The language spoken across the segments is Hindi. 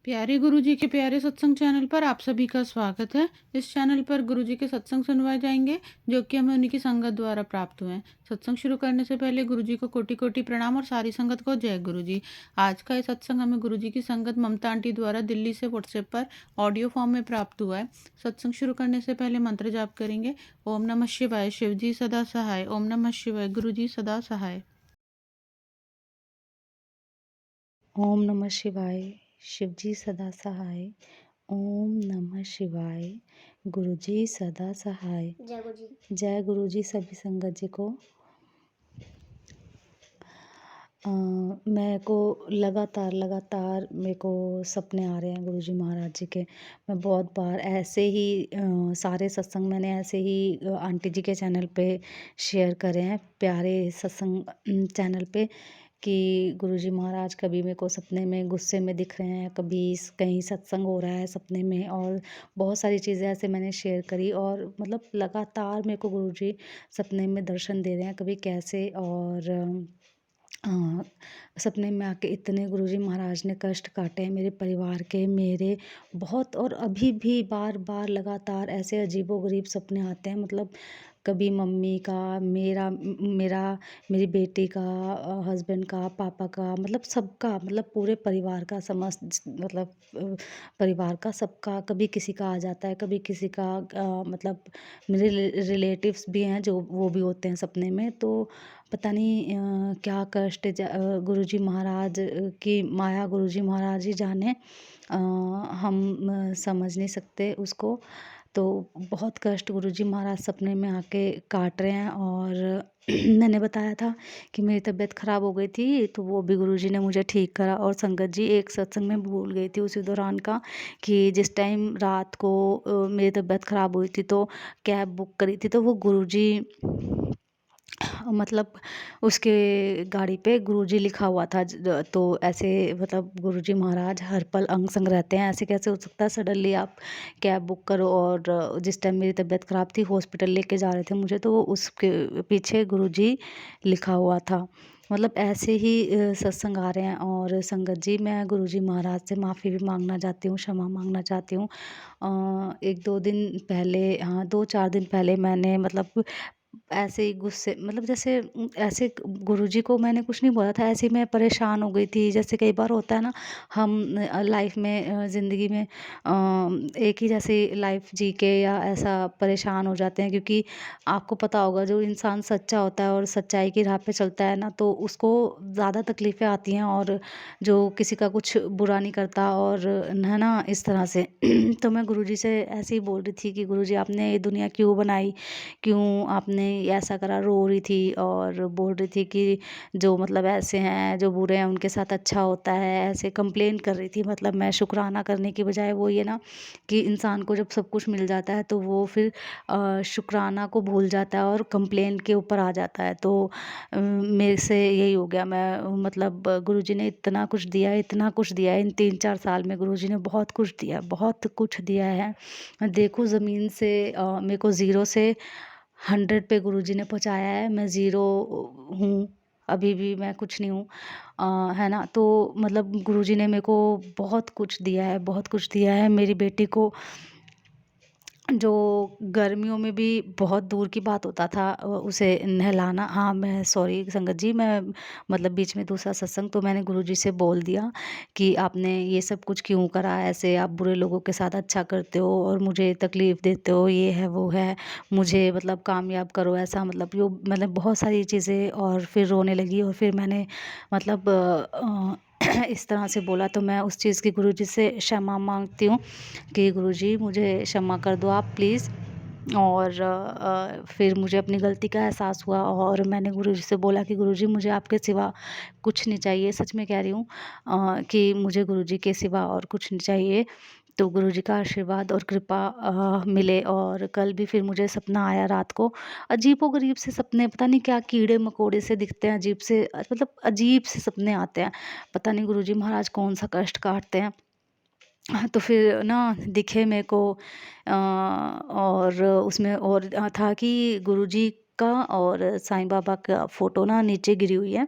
प्यारे गुरुजी के प्यारे सत्संग चैनल पर आप सभी का स्वागत है। इस चैनल पर गुरुजी के सत्संग सुनवाए जाएंगे जो कि हमें उन्हीं की संगत द्वारा प्राप्त हुए हैं। सत्संग शुरू करने से पहले गुरुजी को कोटि कोटि प्रणाम और सारी संगत को जय गुरुजी। आज का ये सत्संग हमें गुरुजी की संगत ममता आंटी द्वारा दिल्ली से व्हाट्सएप पर ऑडियो फॉर्म में प्राप्त हुआ है। सत्संग शुरू करने से पहले मंत्र जाप करेंगे। ओम नमः शिवाय, शिव जी सदा सहाय। ओम नमः शिवाय, गुरु जी सदा सहाय। ओम नमः शिवाय, शिवजी सदा सहाय। ओम नमः शिवाय, गुरुजी सदा सहाय। जय गुरु जी। जय गुरुजी सभी संगत जी को। मेरे को लगातार मेरे को सपने आ रहे हैं गुरुजी महाराज जी के। मैं बहुत बार ऐसे ही सारे सत्संग मैंने ऐसे ही आंटी जी के चैनल पे शेयर करे हैं, प्यारे सत्संग चैनल पे, कि गुरुजी महाराज कभी मेरे को सपने में गुस्से में दिख रहे हैं, कभी कहीं सत्संग हो रहा है सपने में, और बहुत सारी चीज़ें ऐसे मैंने शेयर करी। और मतलब लगातार मेरे को गुरुजी सपने में दर्शन दे रहे हैं, कभी कैसे। और सपने में आके इतने गुरुजी महाराज ने कष्ट काटे हैं मेरे परिवार के, मेरे बहुत। और अभी भी बार बार लगातार ऐसे अजीबोगरीब सपने आते हैं। मतलब कभी मम्मी का, मेरा मेरी बेटी का, हस्बैंड का, पापा का, मतलब सबका, मतलब पूरे परिवार का, समस्त मतलब परिवार का सबका, कभी किसी का आ जाता है, कभी किसी का। मतलब मेरे रिलेटिव्स भी हैं जो वो भी होते हैं सपने में। तो पता नहीं क्या कष्ट गुरुजी महाराज की माया, गुरुजी महाराज ही जाने। हम समझ नहीं सकते उसको। तो बहुत कष्ट गुरुजी महाराज सपने में आके काट रहे हैं। और मैंने बताया था कि मेरी तबीयत ख़राब हो गई थी, तो वो भी गुरुजी ने मुझे ठीक करा। और संगत जी, एक सत्संग में भूल गई थी उसी दौरान का, कि जिस टाइम रात को मेरी तबीयत ख़राब हुई थी तो कैब बुक करी थी, तो वो गुरुजी, मतलब उसके गाड़ी पे गुरुजी लिखा हुआ था। तो ऐसे मतलब गुरुजी महाराज हर पल अंग संग रहते हैं। ऐसे कैसे हो सकता है सडनली आप कैब बुक करो। और जिस टाइम मेरी तबीयत ख़राब थी, हॉस्पिटल लेके जा रहे थे मुझे, तो उसके पीछे गुरुजी लिखा हुआ था। मतलब ऐसे ही सत्संग आ रहे हैं। और संगत जी, मैं गुरुजी महाराज से माफ़ी भी मांगना चाहती हूँ, क्षमा मांगना चाहती हूँ। 1-2 दिन पहले, हाँ 2-4 दिन पहले मैंने मतलब ऐसे ही गुस्से, मतलब जैसे ऐसे गुरुजी को मैंने कुछ नहीं बोला था, ऐसे ही मैं परेशान हो गई थी। जैसे कई बार होता है ना, हम लाइफ में, ज़िंदगी में एक ही जैसी लाइफ जी के या ऐसा परेशान हो जाते हैं। क्योंकि आपको पता होगा, जो इंसान सच्चा होता है और सच्चाई की राह पे चलता है ना, तो उसको ज़्यादा तकलीफ़ें आती हैं। और जो किसी का कुछ बुरा नहीं करता, और है ना, इस तरह से। तो मैं गुरुजी से ऐसे ही बोल रही थी कि गुरुजी, आपने ये दुनिया क्यों बनाई, क्यों आपने ऐसा करा। रो रही थी और बोल रही थी कि जो मतलब ऐसे हैं, जो बुरे हैं, उनके साथ अच्छा होता है, ऐसे कंप्लेन कर रही थी। मतलब मैं शुक्राना करने की बजाय, वो ये ना कि इंसान को जब सब कुछ मिल जाता है तो वो फिर शुक्राना को भूल जाता है और कंप्लेन के ऊपर आ जाता है। तो मेरे से यही हो गया। मैं मतलब गुरुजी ने इतना कुछ दिया है, इतना कुछ दिया है। इन 3-4 साल में गुरुजी ने बहुत कुछ दिया, बहुत कुछ दिया है। देखो, ज़मीन से मेरे को ज़ीरो से 100 पे गुरुजी ने पहुँचाया है। मैं ज़ीरो हूँ, अभी भी मैं कुछ नहीं हूँ। है ना? तो मतलब गुरुजी ने मेरे को बहुत कुछ दिया है, बहुत कुछ दिया है। मेरी बेटी को, जो गर्मियों में भी बहुत दूर की बात होता था उसे नहलाना। हाँ, मैं सॉरी संगत जी, मैं मतलब बीच में दूसरा सत्संग, तो मैंने गुरुजी से बोल दिया कि आपने ये सब कुछ क्यों करा, ऐसे आप बुरे लोगों के साथ अच्छा करते हो और मुझे तकलीफ़ देते हो, ये है वो है, मुझे मतलब कामयाब करो, ऐसा मतलब यो मतलब बहुत सारी चीज़ें। और फिर रोने लगी। और फिर मैंने मतलब इस तरह से बोला। तो मैं उस चीज़ की गुरुजी से क्षमा माँगती हूँ कि गुरुजी, मुझे क्षमा कर दो आप प्लीज़। और फिर मुझे अपनी गलती का एहसास हुआ और मैंने गुरुजी से बोला कि गुरुजी, मुझे आपके सिवा कुछ नहीं चाहिए। सच में कह रही हूँ कि मुझे गुरुजी के सिवा और कुछ नहीं चाहिए। तो गुरुजी का आशीर्वाद और कृपा मिले। और कल भी फिर मुझे सपना आया रात को। अजीबो-गरीब से सपने, पता नहीं क्या कीड़े-मकोड़े से दिखते हैं, अजीब से, मतलब अजीब से सपने आते हैं। पता नहीं गुरुजी महाराज कौन-सा कष्ट काटते हैं। हाँ, तो फिर ना दिखे मेरे को और उसमें और था कि गुरुजी का और साईं बाबा का फ़ोटो ना नीचे गिरी हुई है।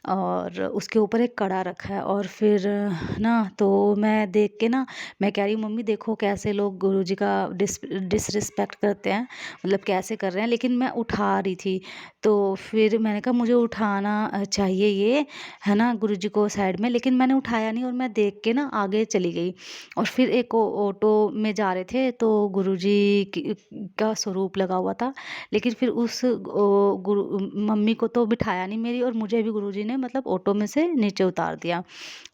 और उसके ऊपर एक कड़ा रखा है और फिर ना तो मैं देख के ना मैं कह रही हूँ मम्मी देखो कैसे लोग गुरुजी का डिसरिस्पेक्ट करते हैं, मतलब कैसे कर रहे हैं, लेकिन मैं उठा रही थी। तो फिर मैंने कहा मुझे उठाना चाहिए ये, है ना, गुरुजी को साइड में, लेकिन मैंने उठाया नहीं और मैं देख के ना आगे चली गई। और फिर एक ऑटो में जा रहे थे तो गुरुजी का स्वरूप लगा हुआ था, लेकिन फिर उस गुरु मम्मी को तो बिठाया नहीं मेरी, और मुझे भी गुरुजी ने मतलब ऑटो में से नीचे उतार दिया।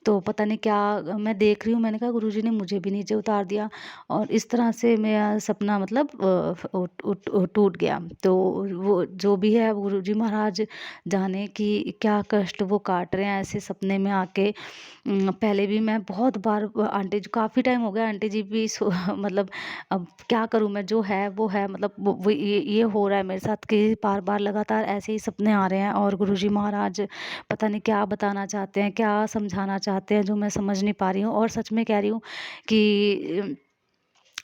तो पता नहीं क्या मैं देख रही हूँ, मैंने कहा गुरुजी ने मुझे भी नीचे उतार दिया, और इस तरह से मेरा सपना मतलब टूट गया। तो वो जो भी है गुरुजी महाराज जाने कि क्या कष्ट वो काट रहे हैं ऐसे सपने में आके। पहले भी मैं बहुत बार आंटी जी, काफ़ी टाइम हो गया आंटी जी भी मतलब अब क्या करूँ मैं, जो है वो है, मतलब वो ये हो रहा है मेरे साथ कि बार-बार लगातार ऐसे ही सपने आ रहे हैं, और गुरुजी महाराज पता नहीं क्या बताना चाहते हैं, क्या समझाना चाहते हैं, जो मैं समझ नहीं पा रही हूँ। और सच में कह रही हूँ कि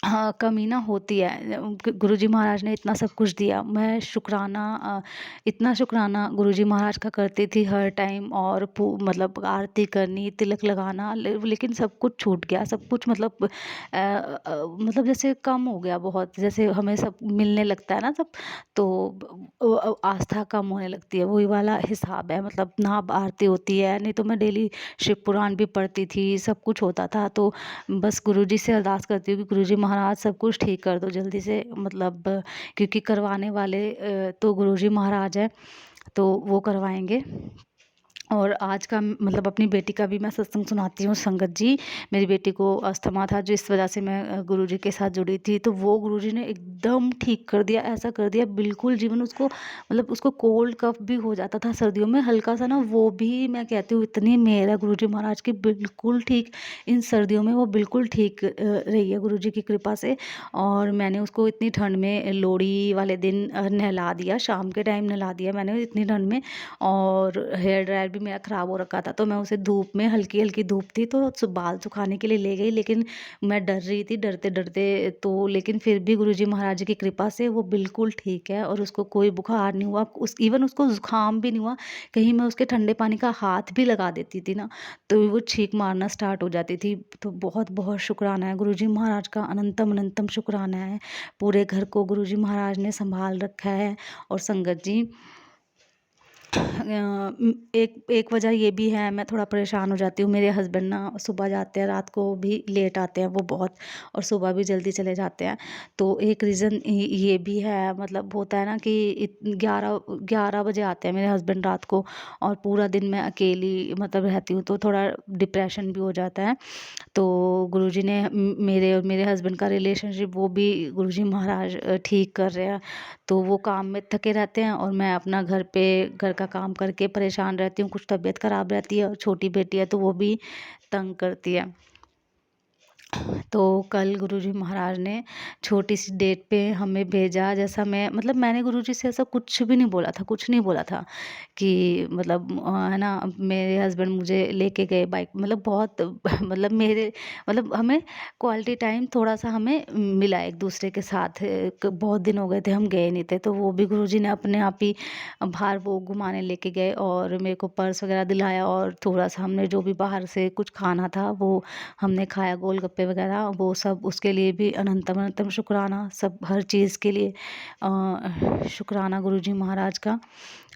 हाँ, कमी ना होती है। गुरुजी महाराज ने इतना सब कुछ दिया, मैं शुकराना इतना शुकराना गुरुजी महाराज का करती थी हर टाइम, और मतलब आरती करनी, तिलक लगाना, लेकिन सब कुछ छूट गया, सब कुछ मतलब मतलब जैसे कम हो गया बहुत, जैसे हमें सब मिलने लगता है ना सब, तो आस्था कम होने लगती है, वही वाला हिसाब है, मतलब ना अब आरती होती है, नहीं तो मैं डेली शिव पुराण भी पढ़ती थी, सब कुछ होता था। तो बस गुरुजी से अरदास करती हूँ कि गुरुजी महाराज सब कुछ ठीक कर दो जल्दी से, मतलब क्योंकि करवाने वाले तो गुरुजी महाराज हैं, तो वो करवाएँगे। और आज का मतलब अपनी बेटी का भी मैं सत्संग सुनाती हूँ संगत जी। मेरी बेटी को अस्थमा था, जिस वजह से मैं गुरुजी के साथ जुड़ी थी, तो वो गुरुजी ने एकदम ठीक कर दिया, ऐसा कर दिया बिल्कुल जीवन उसको, मतलब उसको कोल्ड कफ भी हो जाता था सर्दियों में हल्का-सा ना, वो भी मैं कहती हूँ इतनी मेहर है गुरुजी महाराज की, बिल्कुल ठीक इन सर्दियों में वो बिल्कुल ठीक रही है गुरुजी की कृपा से। और मैंने उसको इतनी ठंड में लोहड़ी वाले दिन नहला दिया, शाम के टाइम नहला दिया मैंने इतनी ठंड में, और हेयर ड्रायर भी मेरा ख़राब हो रखा था, तो मैं उसे धूप में, हल्की-हल्की धूप थी तो बाल सुखाने के लिए ले गई, लेकिन मैं डर रही थी डरते-डरते, तो लेकिन फिर भी गुरुजी महाराज की कृपा से वो बिल्कुल ठीक है, और उसको कोई बुखार नहीं हुआ, उस इवन उसको ज़ुकाम भी नहीं हुआ। कहीं मैं उसके ठंडे पानी का हाथ भी लगा देती थी ना, तो वो छींक मारना स्टार्ट हो जाती थी। तो बहुत-बहुत शुक्राना है गुरुजी महाराज का, अनंतम-अनंतम शुक्राना है। पूरे घर को गुरुजी महाराज ने सँभाल रखा है। और संगत जी एक एक वजह ये भी है, मैं थोड़ा परेशान हो जाती हूँ, मेरे हस्बैंड ना सुबह जाते हैं, रात को भी लेट आते हैं वो बहुत, और सुबह भी जल्दी चले जाते हैं। तो एक रीज़न ये भी है, मतलब होता है ना कि 11 बजे आते हैं मेरे हस्बैंड रात को, और पूरा दिन मैं अकेली मतलब रहती हूँ, तो थोड़ा डिप्रेशन भी हो जाता है। तो गुरुजी ने मेरे और मेरे हस्बैंड का रिलेशनशिप वो भी गुरुजी महाराज ठीक कर रहे हैं। तो वो काम में थके रहते हैं, और मैं अपना घर का काम करके परेशान रहती हूँ, कुछ तबीयत ख़राब रहती है, और छोटी बेटी है तो वो भी तंग करती है। तो कल गुरुजी महाराज ने छोटी-सी डेट पे हमें भेजा, जैसा मैं मतलब मैंने गुरुजी से ऐसा कुछ भी नहीं बोला था, कुछ नहीं बोला था कि मतलब है ना, मेरे हस्बैंड मुझे लेके गए बाइक, मतलब बहुत मतलब मेरे मतलब हमें क्वालिटी टाइम थोड़ा-सा हमें मिला एक-दूसरे के साथ। बहुत दिन हो गए थे हम गए नहीं थे, तो वो भी गुरुजी ने अपने आप ही बाहर वो घुमाने लेके गए, और मेरे को पर्स वगैरह दिलाया, और थोड़ा-सा हमने जो भी बाहर से कुछ खाना था वो हमने खाया, गोलगप्पे वगैरह वो सब, उसके लिए भी अनंतम अनंतम शुक्राना, सब हर चीज़ के लिए शुक्राना गुरुजी महाराज का।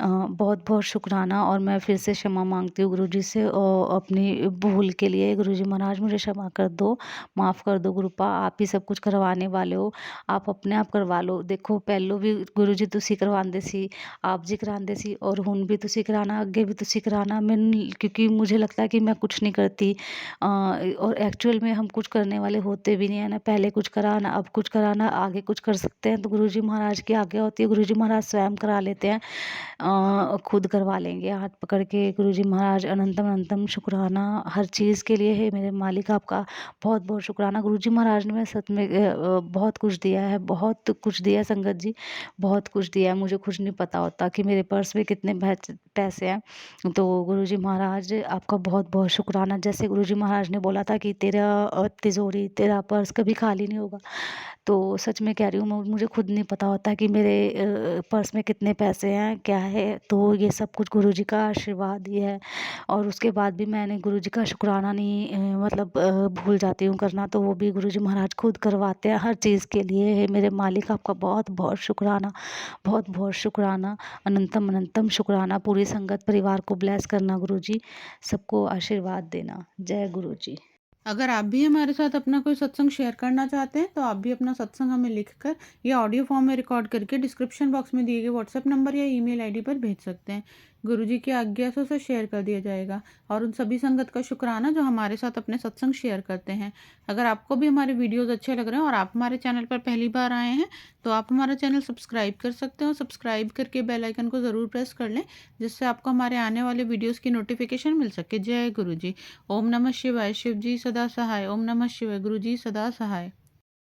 बहुत-बहुत शुक्राना, और मैं फिर से क्षमा माँगती हूँ गुरुजी से, अपनी भूल के लिए। गुरुजी महाराज मुझे क्षमा कर दो, माफ़ कर दो गुरुपा, आप ही सब कुछ करवाने वाले हो, आप अपने आप करवा लो। देखो पहलों भी गुरुजी तुसी करवांदे सी, आप जी करांदे सी, और हुण भी तुसी कराना, अगे भी तुसी कराना। मैनू क्योंकि मुझे लगता है कि मैं कुछ नहीं करती, और एक्चुअल में हम कुछ करने वाले होते भी नहीं है ना, पहले कुछ करा ना अब कुछ करा ना आगे कुछ कर सकते हैं, तो गुरुजी महाराज की आज्ञा होती है, गुरुजी महाराज स्वयं करा लेते हैं, खुद करवा लेंगे हाथ पकड़ के। गुरुजी महाराज अनंतम अनंतम शुक्राना हर चीज़ के लिए है मेरे मालिक, आपका बहुत बहुत शुक्राना। गुरुजी महाराज ने सच में बहुत कुछ दिया है, बहुत कुछ दिया है संगत जी, बहुत कुछ दिया है। मुझे कुछ नहीं पता होता कि मेरे पर्स में कितने पैसे हैं, तो गुरुजी महाराज आपका बहुत बहुत शुक्राना। जैसे गुरुजी महाराज ने बोला था कि तिजोरी, तेरा पर्स कभी खाली नहीं होगा। तो सच में कह रही हूँ, मुझे खुद नहीं पता होता कि मेरे पर्स में कितने पैसे हैं, क्या है। तो ये सब कुछ गुरुजी का आशीर्वाद ही है। और उसके बाद भी मैंने गुरुजी का शुक्राना नहीं मतलब भूल जाती हूँ करना, तो वो भी गुरुजी महाराज खुद करवाते हैं हर चीज़ के लिए। हे मेरे मालिक, आपका बहुत बहुत शुक्राना, बहुत बहुत शुक्राना, अनंतम अनंतम शुक्राना। पूरी संगत परिवार को ब्लेस करना गुरुजी, सबको आशीर्वाद देना। जय गुरुजी। अगर आप भी हमारे साथ अपना कोई सत्संग शेयर करना चाहते हैं तो आप भी अपना सत्संग हमें लिखकर या ऑडियो फॉर्म में रिकॉर्ड करके डिस्क्रिप्शन बॉक्स में दिए गए व्हाट्सएप नंबर या ईमेल आईडी पर भेज सकते हैं। गुरुजी की आज्ञा से उसे शेयर कर दिया जाएगा और उन सभी संगत का शुक्राना जो हमारे साथ अपने सत्संग शेयर करते हैं। अगर आपको भी हमारे वीडियोज़ अच्छे लग रहे हैं और आप हमारे चैनल पर पहली बार आए हैं तो आप हमारा चैनल सब्सक्राइब कर सकते हैं और सब्सक्राइब करके बेल आइकन को ज़रूर प्रेस कर लें, जिससे आपको हमारे आने वाले वीडियोज़ की नोटिफिकेशन मिल सके। जय गुरु जी। ओम नमः शिवाय। शिव जी सदा सहाय। ओम नमः शिवाय। गुरु जी सदा सहाय।